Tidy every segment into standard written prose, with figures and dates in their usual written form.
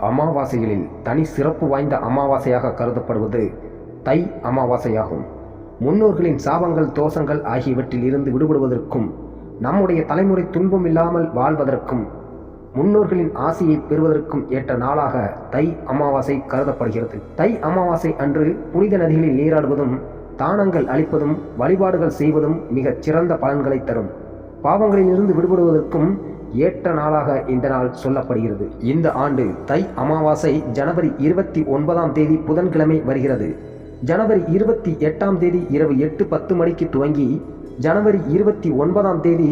அமாவாசைகளில் தனி சிறப்பு வாய்ந்த அமாவாசையாக கருதப்படுவது தை அமாவாசையாகும். முன்னோர்களின் சாபங்கள், தோஷங்கள் ஆகியவற்றில் இருந்து விடுபடுவதற்கும், நம்முடைய தலைமுறை துன்பம் இல்லாமல் வாழ்வதற்கும், முன்னோர்களின் ஆசையை பெறுவதற்கும் ஏற்ற நாளாக தை அமாவாசை கருதப்படுகிறது. தை அமாவாசை அன்று புனித நதிகளில் நீராடுவதும், தானங்கள் அளிப்பதும், வழிபாடுகள் செய்வதும் மிகச் சிறந்த பலன்களை தரும். பாவங்களில் இருந்து விடுபடுவதற்கும் ஏற்ற நாளாக இந்த நாள் சொல்லப்படுகிறது. இந்த ஆண்டு தை அமாவாசை ஜனவரி 29ஆம் தேதி புதன்கிழமை வருகிறது. ஜனவரி 28ஆம் தேதி இரவு 8:10 மணிக்கு துவங்கி ஜனவரி 29ஆம் தேதி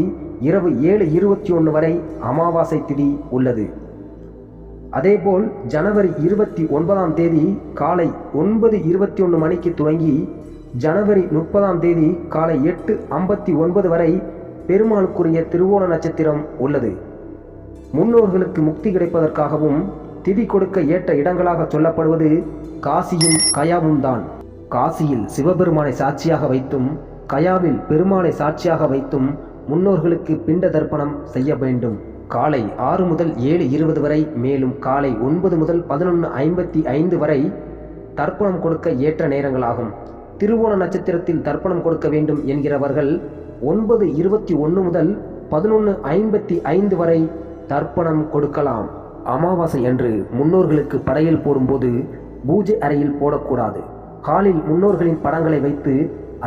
இரவு 7:21 வரை அமாவாசை திதி உள்ளது. அதேபோல் ஜனவரி 29ஆம் தேதி காலை 9:21 மணிக்கு துவங்கி ஜனவரி 30ஆம் தேதி காலை 8:59 வரை பெருமாளுக்குரிய திருவோண நட்சத்திரம் உள்ளது. முன்னோர்களுக்கு முக்தி கிடைப்பதற்காகவும் திதி கொடுக்க ஏற்ற இடங்களாக சொல்லப்படுவது காசியும் கயாவும் தான். காசியில் சிவபெருமானை சாட்சியாக வைத்தும், கயாவில் பெருமாளை சாட்சியாக வைத்தும் முன்னோர்களுக்கு பிண்ட தர்ப்பணம் செய்ய வேண்டும். காலை 6 முதல் 7:20 வரை, மேலும் காலை 9 முதல் 11:55 வரை தர்ப்பணம் கொடுக்க ஏற்ற நேரங்களாகும். திருவோண நட்சத்திரத்தில் தர்ப்பணம் கொடுக்க வேண்டும் என்கிறவர்கள் 9:21 முதல் 11:55 வரை தர்ப்பணம் கொடுக்கலாம். அமாவாசை அன்று முன்னோர்களுக்கு படையல் போடும்போது பூஜை அறையில் போடக்கூடாது. ஹாலில் முன்னோர்களின் படங்களை வைத்து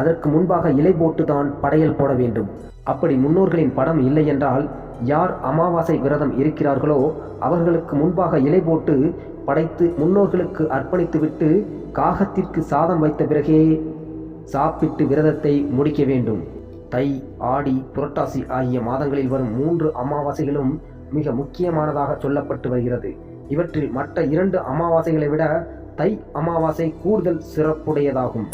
அதற்கு முன்பாக இலை போட்டுதான் படையல் போட வேண்டும். அப்படி முன்னோர்களின் படம் இல்லை என்றால், யார் அமாவாசை விரதம் இருக்கிறார்களோ அவர்களுக்கு முன்பாக இலை போட்டு படைத்து முன்னோர்களுக்கு அர்ப்பணித்துவிட்டு காகத்திற்கு சாதம் வைத்த பிறகே சாப்பிட்டு விரதத்தை முடிக்க வேண்டும். தை, ஆடி, புரட்டாசி ஆகிய மாதங்களில் வரும் 3 அமாவாசைகளும் மிக முக்கியமானதாக சொல்லப்பட்டு வருகிறது. இவற்றில் மற்ற 2 அமாவாசைகளை விட தை அமாவாசை கூடுதல் சிறப்புடையதாகும்.